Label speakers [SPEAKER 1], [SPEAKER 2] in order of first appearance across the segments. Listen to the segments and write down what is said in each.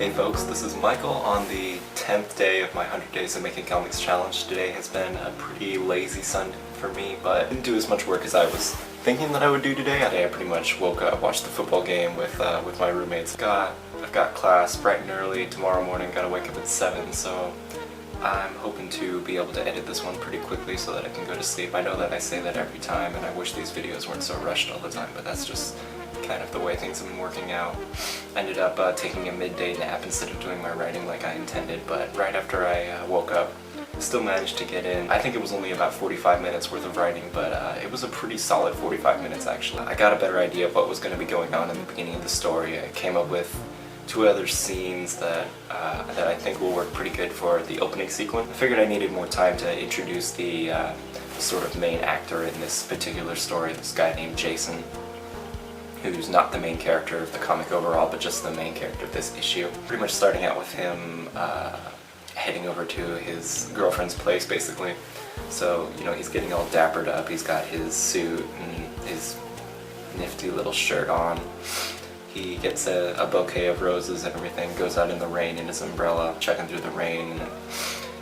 [SPEAKER 1] Hey folks, this is Michael on the 10th day of my 100 Days of Making Comics Challenge. Today has been a pretty lazy Sunday for me, but I didn't do as much work as I was thinking that I would do today. I pretty much woke up, watched the football game with my roommates. I've got class bright and early tomorrow morning, gotta wake up at 7, so I'm hoping to be able to edit this one pretty quickly so that I can go to sleep. I know that I say that every time, and I wish these videos weren't so rushed all the time, but that's just kind of the way things have been working out. I ended up taking a midday nap instead of doing my writing like I intended, but right after I woke up, still managed to get in. I think it was only about 45 minutes worth of writing, but it was a pretty solid 45 minutes actually. I got a better idea of what was going to be going on in the beginning of the story. I came up with 2 other scenes that I think will work pretty good for the opening sequence. I figured I needed more time to introduce the sort of main actor in this particular story, this guy named Jason, who's not the main character of the comic overall, but just the main character of this issue. Pretty much starting out with him heading over to his girlfriend's place, basically. So, you know, he's getting all dappered up, he's got his suit and his nifty little shirt on. He gets a bouquet of roses and everything, goes out in the rain in his umbrella, checking through the rain. And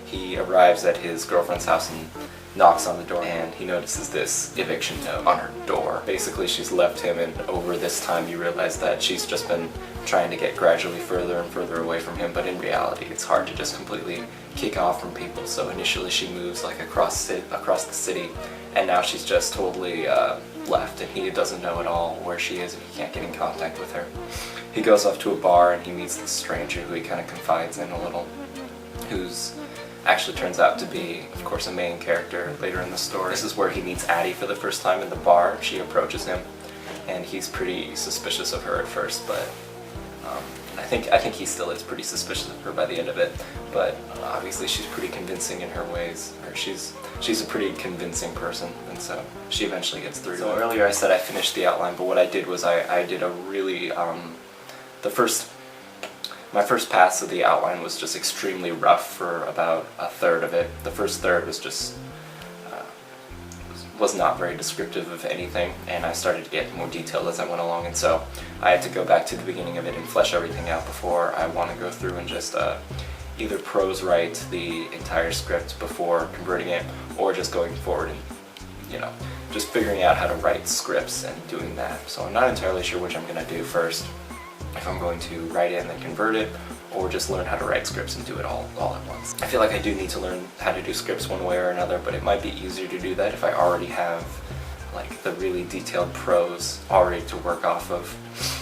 [SPEAKER 1] he arrives at his girlfriend's house and knocks on the door, and he notices this eviction note on her door. Basically, she's left him, and over this time you realize that she's just been trying to get gradually further and further away from him, but in reality it's hard to just completely kick off from people. So initially she moves like across the city, and now she's just totally left, and he doesn't know at all where she is, and he can't get in contact with her. He goes off to a bar and he meets this stranger who he kind of confides in a little, who's actually turns out to be, of course, a main character later in the story. This is where he meets Addie for the first time in the bar. She approaches him, and he's pretty suspicious of her at first, but I think he still is pretty suspicious of her by the end of it. But obviously she's pretty convincing in her ways, or she's a pretty convincing person, and so she eventually gets through. So earlier I said I finished the outline, but what I did was I did a really my first pass of the outline was just extremely rough for about a third of it. The first third was just was not very descriptive of anything, and I started to get more detailed as I went along, and so I had to go back to the beginning of it and flesh everything out before I want to go through and just either prose write the entire script before converting it, or just going forward and, you know, just figuring out how to write scripts and doing that. So I'm not entirely sure which I'm going to do first. If I'm going to write it and then convert it, or just learn how to write scripts and do it all at once. I feel like I do need to learn how to do scripts one way or another, but it might be easier to do that if I already have like the really detailed prose already to work off of.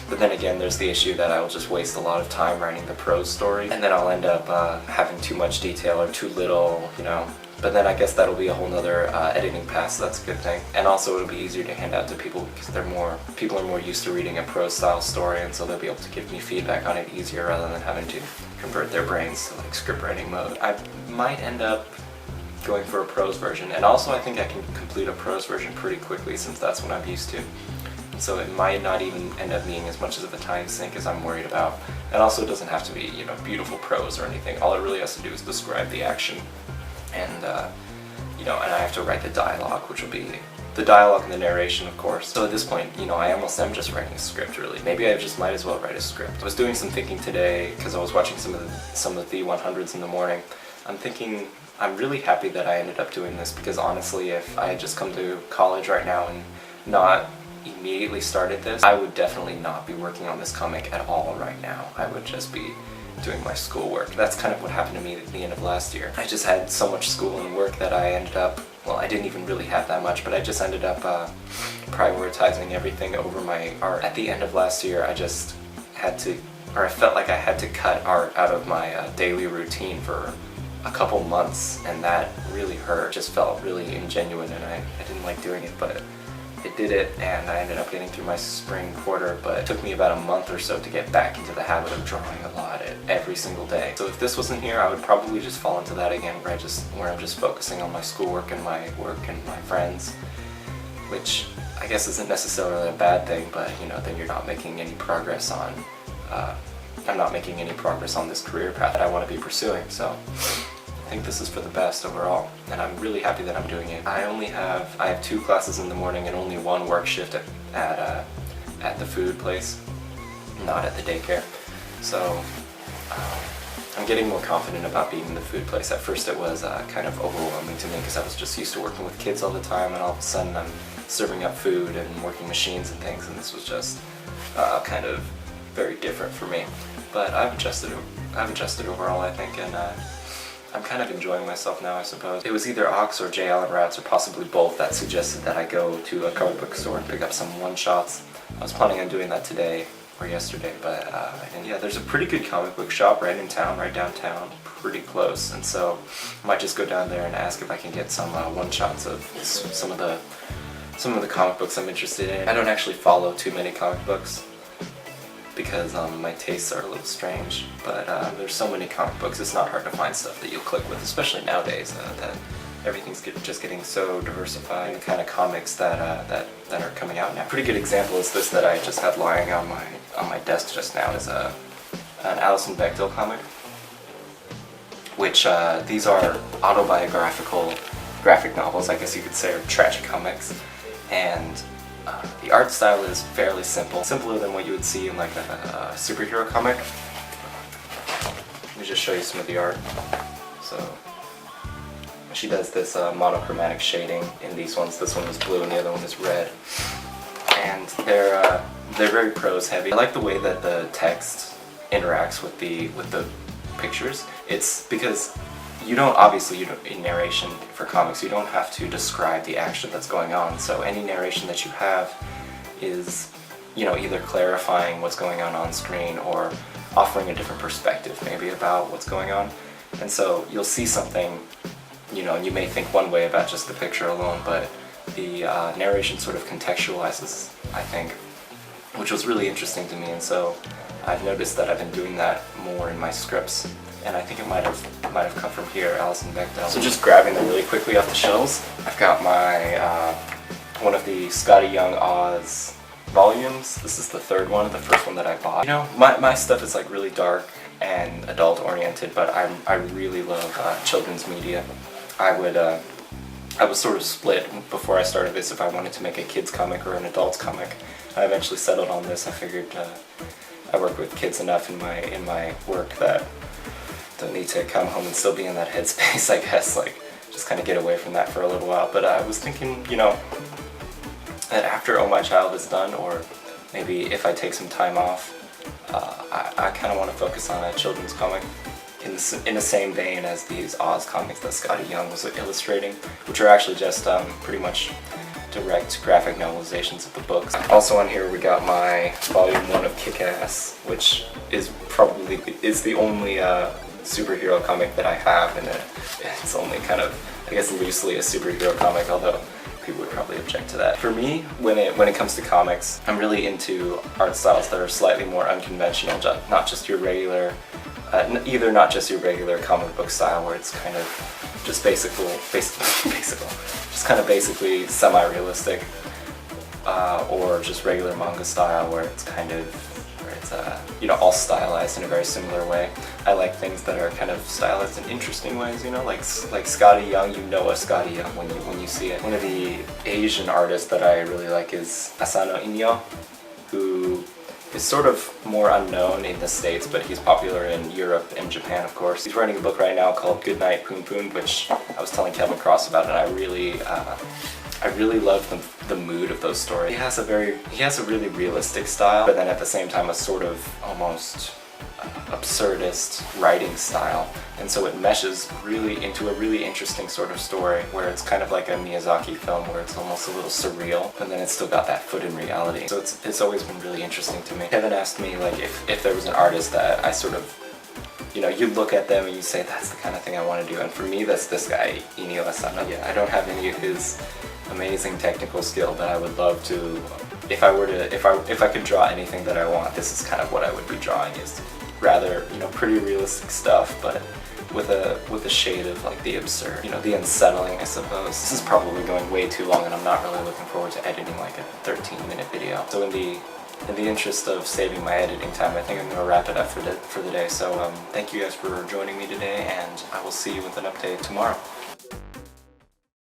[SPEAKER 1] But then again, there's the issue that I will just waste a lot of time writing the prose story, and then I'll end up having too much detail or too little, you know. But then I guess that'll be a whole nother editing pass, so that's a good thing. And also it'll be easier to hand out to people because people are more used to reading a prose style story, and so they'll be able to give me feedback on it easier rather than having to convert their brains to like script writing mode. I might end up going for a prose version, and also I think I can complete a prose version pretty quickly since that's what I'm used to. So it might not even end up being as much of a time sink as I'm worried about. And also it doesn't have to be, you know, beautiful prose or anything. All it really has to do is describe the action. And, you know, and I have to write the dialogue, which will be the dialogue and the narration, of course. So at this point, you know, I almost am just writing a script, really. Maybe I just might as well write a script. I was doing some thinking today, because I was watching some of the 100s in the morning. I'm thinking, I'm really happy that I ended up doing this, because honestly, if I had just come to college right now and not immediately started this, I would definitely not be working on this comic at all right now. I would just be doing my schoolwork. That's kind of what happened to me at the end of last year. I just had so much school and work that I ended up, well, I didn't even really have that much, but I just ended up prioritizing everything over my art. At the end of last year, I just had to, or I felt like I had to cut art out of my daily routine for a couple months, and that really hurt. It just felt really ingenuine, and I didn't like doing it, but it did it, and I ended up getting through my spring quarter, but it took me about a month or so to get back into the habit of drawing a lot every single day. So if this wasn't here, I would probably just fall into that again, where I'm just focusing on my schoolwork and my work and my friends, which I guess isn't necessarily a bad thing, but you know, then you're not making any progress on, I'm not making any progress on this career path that I want to be pursuing, so I think this is for the best overall, and I'm really happy that I'm doing it. I have 2 classes in the morning and only 1 work shift at the food place, not at the daycare. So I'm getting more confident about being in the food place. At first it was kind of overwhelming to me because I was just used to working with kids all the time, and all of a sudden I'm serving up food and working machines and things, and this was just kind of very different for me. But I've adjusted overall, I think, and I'm kind of enjoying myself now, I suppose. It was either Ox or J. Allen Routs, or possibly both, that suggested that I go to a comic book store and pick up some one-shots. I was planning on doing that today or yesterday, but and yeah, there's a pretty good comic book shop right in town, right downtown, pretty close, and so I might just go down there and ask if I can get some one-shots of some of the comic books I'm interested in. I don't actually follow too many comic books because my tastes are a little strange, but there's so many comic books, it's not hard to find stuff that you'll click with, especially nowadays that everything's just getting so diversified. The kind of comics that are coming out now. A pretty good example is this that I just had lying on my desk just now, is an Alison Bechdel comic, which these are autobiographical graphic novels, I guess you could say, or tragic comics, and the art style is fairly simple, simpler than what you would see in like a superhero comic. Let me just show you some of the art. So she does this monochromatic shading in these ones. This one is blue and the other one is red, and they're very prose heavy. I like the way that the text interacts with the pictures. It's because you don't in narration for comics, you don't have to describe the action that's going on, so any narration that you have is, you know, either clarifying what's going on screen or offering a different perspective maybe about what's going on. And so you'll see something, you know, and you may think one way about just the picture alone, but the narration sort of contextualizes, I think, which was really interesting to me. And so I've noticed that I've been doing that more in my scripts, and I think it might have come from here, Alison Bechdel. So just grabbing them really quickly off the shelves, I've got my one of the Skottie Young Oz volumes. This is the third one, the first one that I bought. You know, my stuff is like really dark and adult oriented, but I really love children's media. I was sort of split before I started this if I wanted to make a kids comic or an adults comic. I eventually settled on this. I figured I work with kids enough in my work that don't need to come home and still be in that headspace, I guess, like just kind of get away from that for a little while. But I was thinking, you know, that after Oh My Child is done, or maybe if I take some time off, I kind of want to focus on a children's comic in the same vein as these Oz comics that Skottie Young was illustrating, which are actually just pretty much direct graphic novelizations of the books. Also on here we got my volume 1 of Kick-Ass, which is the only superhero comic that I have, and it's only kind of, I guess, loosely a superhero comic, although people would probably object to that. For me, when it comes to comics, I'm really into art styles that are slightly more unconventional, not just your regular comic book style where it's kind of just basically semi-realistic, or just regular manga style where it's you know, all stylized in a very similar way. I like things that are kind of stylized in interesting ways, you know, like Skottie Young. You know a Skottie Young when you see it. One of the Asian artists that I really like is Asano Inyo, who is sort of more unknown in the States, but he's popular in Europe and Japan, of course. He's writing a book right now called Goodnight Poon Poon, which I was telling Kevin Cross about, and I really love the mood of those stories. He has a really realistic style, but then at the same time a sort of almost absurdist writing style, and so it meshes really into a really interesting sort of story where it's kind of like a Miyazaki film where it's almost a little surreal, but then it's still got that foot in reality. So it's always been really interesting to me. Kevin asked me like if there was an artist that I sort of, you know, you look at them and you say that's the kind of thing I want to do, and for me that's this guy, Inyo Asano. Yeah, I don't have any of his amazing technical skill, but I would love to, if I could draw anything that I want, this is kind of what I would be drawing, is rather, you know, pretty realistic stuff, but with a shade of like the absurd, you know, the unsettling, I suppose. This is probably going way too long, and I'm not really looking forward to editing like a 13-minute video. So in the interest of saving my editing time, I think I'm going to wrap it up for the day. So thank you guys for joining me today, and I will see you with an update tomorrow.